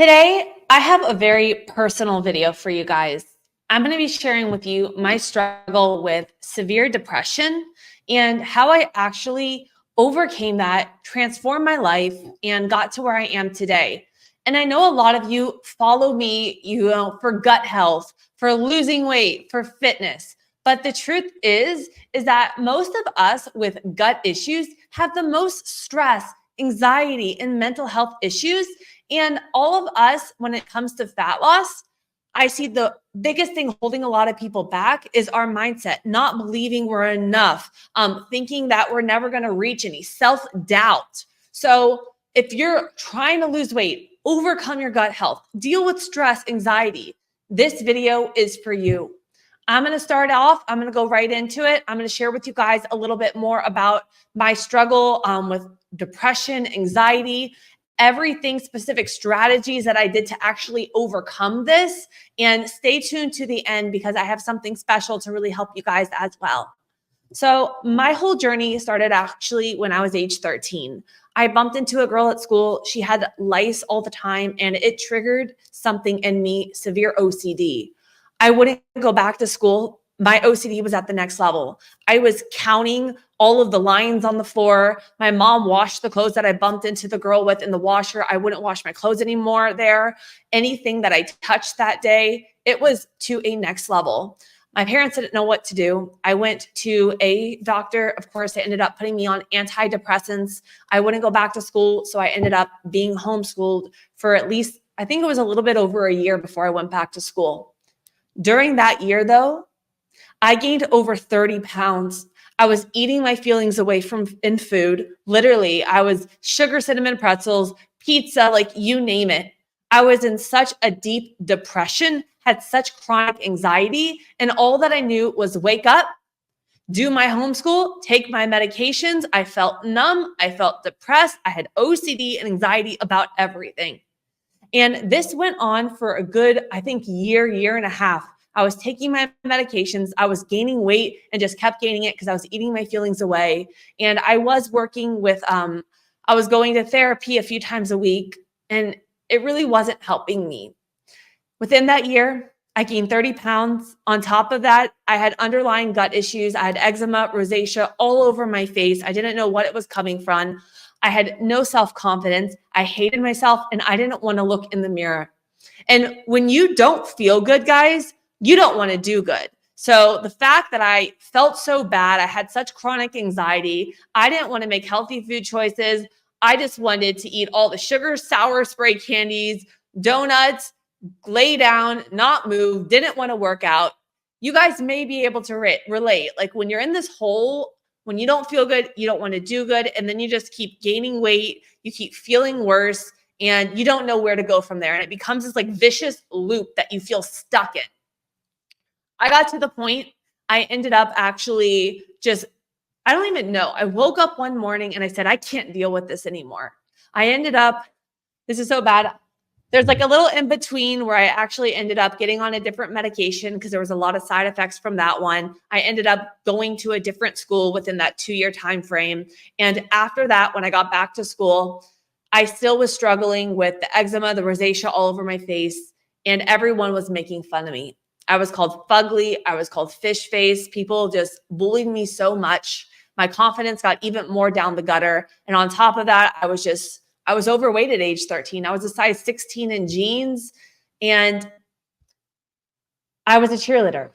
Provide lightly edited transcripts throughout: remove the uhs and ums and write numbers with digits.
Today, I have a very personal video for you guys. I'm going to be sharing with you my struggle with severe depression and how I actually overcame that, transformed my life, and got to where I am today. And I know a lot of you follow me, for gut health, for losing weight, for fitness. But the truth is that most of us with gut issues have the most stress, anxiety, and mental health issues. And all of us, when it comes to fat loss, I see the biggest thing holding a lot of people back is our mindset, not believing we're enough, thinking that we're never going to reach any, self-doubt. So if you're trying to lose weight, overcome your gut health, deal with stress, anxiety, this video is for you. I'm going to start off. I'm going to go right into it. I'm going to share with you guys a little bit more about my struggle with depression, anxiety, everything, specific strategies that I did to actually overcome this. And stay tuned to the end because I have something special to really help you guys as well. So my whole journey started actually when I was age 13. I bumped into a girl at school. She had lice all the time and it triggered something in me, severe OCD. I wouldn't go back to school. My OCD was at the next level. I was counting all of the lines on the floor. My mom washed the clothes that I bumped into the girl with in the washer. I wouldn't wash my clothes anymore there. Anything that I touched that day, it was to a next level. My parents didn't know what to do. I went to a doctor. Of course, they ended up putting me on antidepressants. I wouldn't go back to school, so I ended up being homeschooled for at least, I think it was a little bit over a year before I went back to school. During that year, though, I gained over 30 pounds. I was eating my feelings away in food. Literally, I was sugar, cinnamon pretzels, pizza, like you name it. I was in such a deep depression, had such chronic anxiety, and all that I knew was wake up, do my homeschool, take my medications. I felt numb. I felt depressed. I had OCD and anxiety about everything. And this went on for a good, I think, year and a half. I was taking my medications. I was gaining weight and just kept gaining it because I was eating my feelings away. And I was working with, I was going to therapy a few times a week, and it really wasn't helping me. Within that year, I gained 30 pounds. On top of that, I had underlying gut issues. I had eczema, rosacea all over my face. I didn't know what it was coming from. I had no self-confidence. I hated myself, and I didn't want to look in the mirror. And when you don't feel good, guys, you don't want to do good. So the fact that I felt so bad, I had such chronic anxiety, I didn't want to make healthy food choices. I just wanted to eat all the sugar, sour, spray candies, donuts, lay down, not move, didn't want to work out. You guys may be able to relate. Like when you're in this hole, when you don't feel good, you don't want to do good. And then you just keep gaining weight. You keep feeling worse and you don't know where to go from there. And it becomes this like vicious loop that you feel stuck in. I got to the point, I ended up actually I don't even know. I woke up one morning and I said, I can't deal with this anymore. This is so bad. There's like a little in between where I actually ended up getting on a different medication because there was a lot of side effects from that one. I ended up going to a different school within that 2-year time frame. And after that, when I got back to school, I still was struggling with the eczema, the rosacea all over my face, and everyone was making fun of me. I was called fugly. I was called fish face. People just bullied me so much. My confidence got even more down the gutter. And on top of that, I was overweight at age 13. I was a size 16 in jeans, and I was a cheerleader.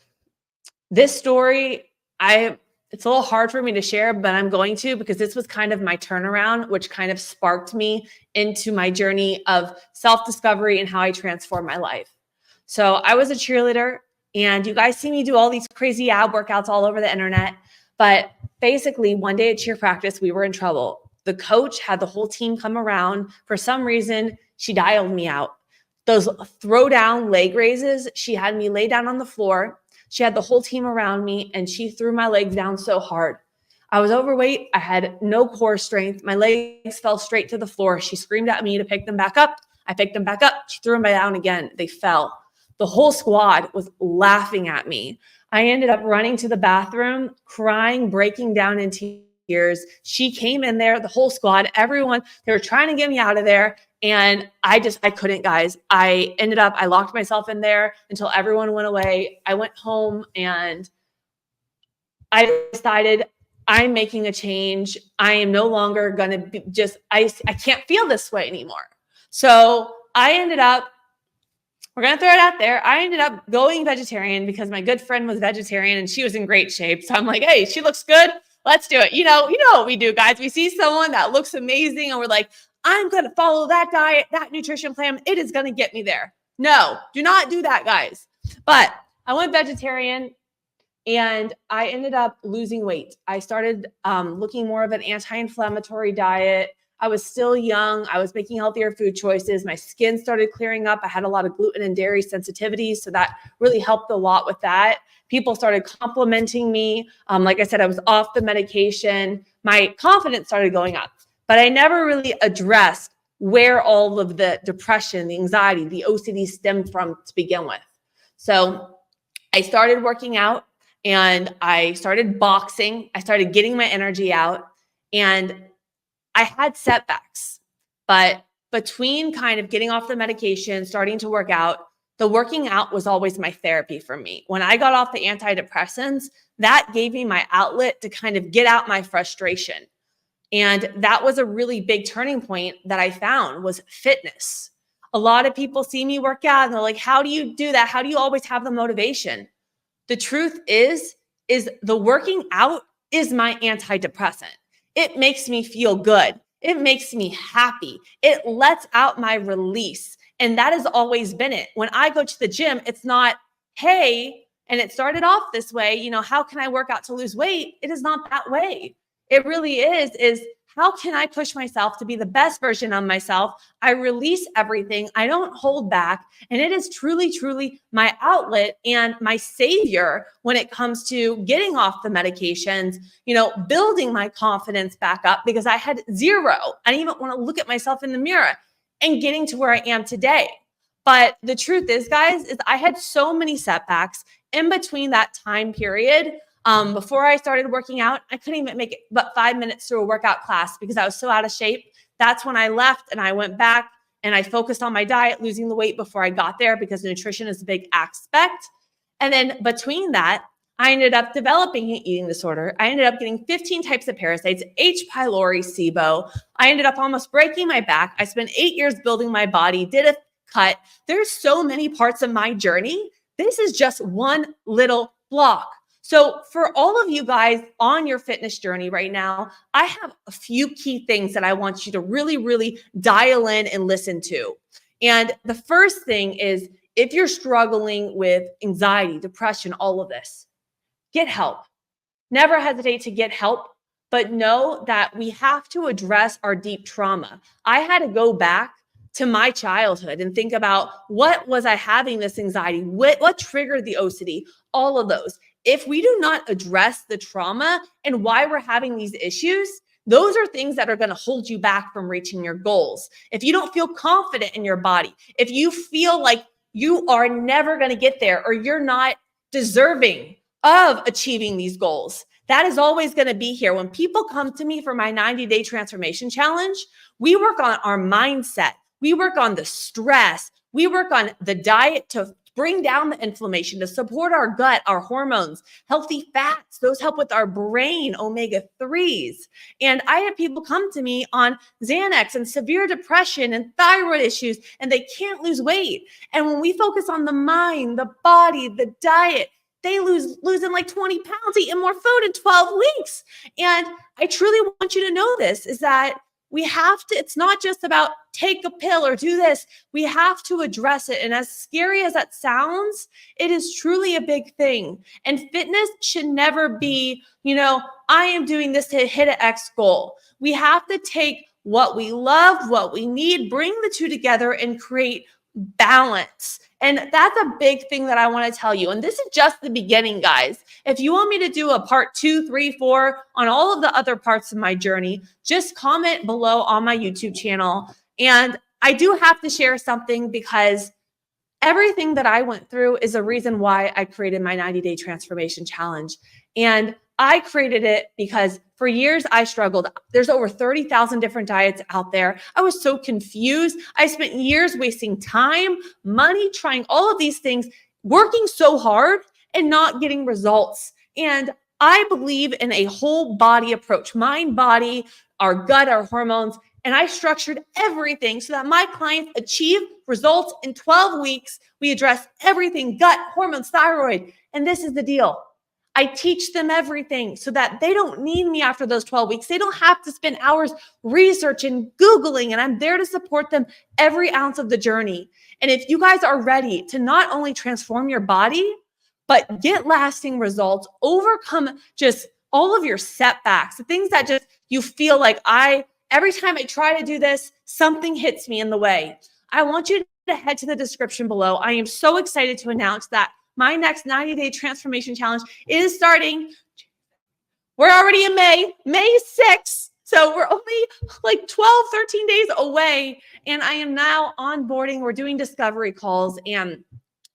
This story, it's a little hard for me to share, but I'm going to because this was kind of my turnaround, which kind of sparked me into my journey of self-discovery and how I transformed my life. So I was a cheerleader, and you guys see me do all these crazy ab workouts all over the internet. But basically, one day at cheer practice, we were in trouble. The coach had the whole team come around. For some reason, she dialed me out. Those throw down leg raises, she had me lay down on the floor. She had the whole team around me, and she threw my legs down so hard. I was overweight. I had no core strength. My legs fell straight to the floor. She screamed at me to pick them back up. I picked them back up. She threw them down again. They fell. The whole squad was laughing at me. I ended up running to the bathroom, crying, breaking down in tears. She came in there, the whole squad, everyone, they were trying to get me out of there. And I couldn't, guys. I locked myself in there until everyone went away. I went home and I decided I'm making a change. I am no longer going to be I can't feel this way anymore. So we're going to throw it out there. I ended up going vegetarian because my good friend was vegetarian and she was in great shape. So I'm like, hey, she looks good. Let's do it. You know what we do, guys. We see someone that looks amazing and we're like, I'm going to follow that diet, that nutrition plan. It is going to get me there. No, do not do that, guys. But I went vegetarian and I ended up losing weight. I started looking more of an anti-inflammatory diet. I was still young. I was making healthier food choices. My skin started clearing up. I had a lot of gluten and dairy sensitivities, so that really helped a lot with that. People started complimenting me. Like I said, I was off the medication. My confidence started going up, but I never really addressed where all of the depression, the anxiety, the OCD stemmed from to begin with. So I started working out and I started boxing. I started getting my energy out and I had setbacks, but between kind of getting off the medication, starting to work out, the working out was always my therapy for me. When I got off the antidepressants, that gave me my outlet to kind of get out my frustration. And that was a really big turning point that I found was fitness. A lot of people see me work out and they're like, how do you do that? How do you always have the motivation? The truth is the working out is my antidepressant. It makes me feel good. It makes me happy. It lets out my release. And that has always been it. When I go to the gym, it's not, hey, and it started off this way, how can I work out to lose weight? It is not that way. It really is how can I push myself to be the best version of myself? I release everything. I don't hold back. And it is truly, truly my outlet and my savior when it comes to getting off the medications, building my confidence back up because I had zero. I didn't even want to look at myself in the mirror and getting to where I am today. But the truth is, guys, is I had so many setbacks in between that time period. Before I started working out, I couldn't even make it but 5 minutes through a workout class because I was so out of shape. That's when I left and I went back and I focused on my diet, losing the weight before I got there because nutrition is a big aspect. And then between that, I ended up developing an eating disorder. I ended up getting 15 types of parasites, H. pylori, SIBO. I ended up almost breaking my back. I spent 8 years building my body, did a cut. There's so many parts of my journey. This is just one little block. So for all of you guys on your fitness journey right now, I have a few key things that I want you to really, really dial in and listen to. And the first thing is if you're struggling with anxiety, depression, all of this, get help. Never hesitate to get help, but know that we have to address our deep trauma. I had to go back to my childhood and think about what was I having this anxiety? What triggered the OCD? All of those. If we do not address the trauma and why we're having these issues, those are things that are going to hold you back from reaching your goals. If you don't feel confident in your body, if you feel like you are never going to get there or you're not deserving of achieving these goals, that is always going to be here. When people come to me for my 90-day transformation challenge, we work on our mindset. We work on the stress. We work on the diet to bring down the inflammation, to support our gut, our hormones, healthy fats. Those help with our brain, omega-3s. And I have people come to me on Xanax and severe depression and thyroid issues, and they can't lose weight. And when we focus on the mind, the body, the diet, they losing like 20 pounds, eating more food in 12 weeks. And I truly want you to know this, is that we have to, it's not just about take a pill or do this. We have to address it. And as scary as that sounds, it is truly a big thing. And fitness should never be, I am doing this to hit an X goal. We have to take what we love, what we need, bring the two together and create balance. And that's a big thing that I want to tell you. And this is just the beginning, guys. If you want me to do a part 2, 3, 4 on all of the other parts of my journey, just comment below on my YouTube channel. And I do have to share something because everything that I went through is a reason why I created my 90-day transformation challenge. And I created it because for years I struggled. There's over 30,000 different diets out there. I was so confused. I spent years wasting time, money, trying all of these things, working so hard and not getting results. And I believe in a whole body approach, mind, body, our gut, our hormones. And I structured everything so that my clients achieve results in 12 weeks. We address everything, gut, hormones, thyroid. And this is the deal. I teach them everything so that they don't need me after those 12 weeks. They don't have to spend hours researching, Googling, and I'm there to support them every ounce of the journey. And if you guys are ready to not only transform your body, but get lasting results, overcome just all of your setbacks, the things that just you feel like every time I try to do this, something hits me in the way. I want you to head to the description below. I am so excited to announce that my next 90-day transformation challenge is starting. We're already in May 6th. So we're only like 12, 13 days away. And I am now onboarding. We're doing discovery calls. And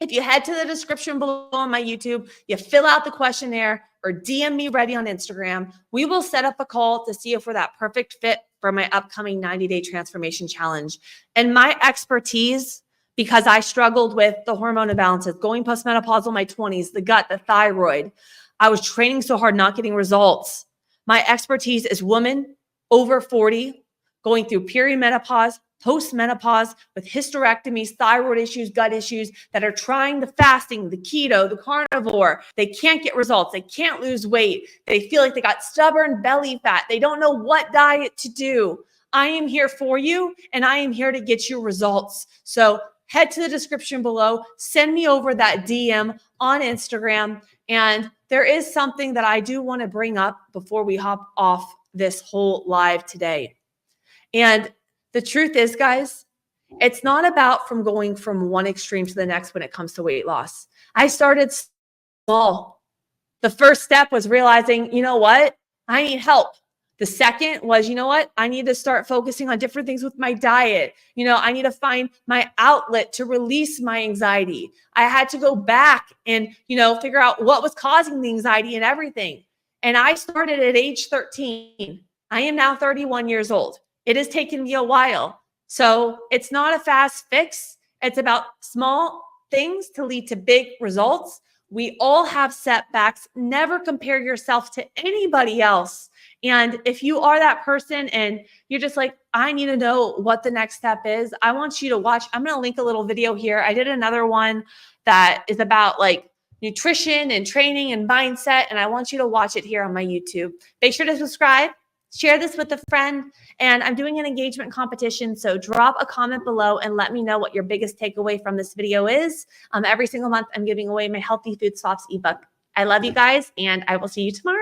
if you head to the description below on my YouTube, you fill out the questionnaire or DM me ready on Instagram, we will set up a call to see if we're that perfect fit for my upcoming 90-day transformation challenge. And my expertise, because I struggled with the hormone imbalances, going postmenopausal in my 20s, the gut, the thyroid. I was training so hard, not getting results. My expertise is women over 40, going through perimenopause, postmenopause, with hysterectomies, thyroid issues, gut issues, that are trying the fasting, the keto, the carnivore. They can't get results. They can't lose weight. They feel like they got stubborn belly fat. They don't know what diet to do. I am here for you, and I am here to get you results. So head to the description below, send me over that DM on Instagram. And there is something that I do want to bring up before we hop off this whole live today. And the truth is, guys, it's not about going from one extreme to the next when it comes to weight loss. I started small. The first step was realizing, you know what? I need help. The second was, you know what? I need to start focusing on different things with my diet. I need to find my outlet to release my anxiety. I had to go back and, figure out what was causing the anxiety and everything. And I started at age 13. I am now 31 years old. It has taken me a while. So it's not a fast fix. It's about small things to lead to big results. We all have setbacks. Never compare yourself to anybody else. And if you are that person and you're just like, I need to know what the next step is, I want you to watch. I'm going to link a little video here. I did another one that is about like nutrition and training and mindset. And I want you to watch it here on my YouTube. Make sure to subscribe. Share this with a friend, and I'm doing an engagement competition, so drop a comment below and let me know what your biggest takeaway from this video is. Every single month, I'm giving away my Healthy Food Swaps ebook. I love you guys, and I will see you tomorrow.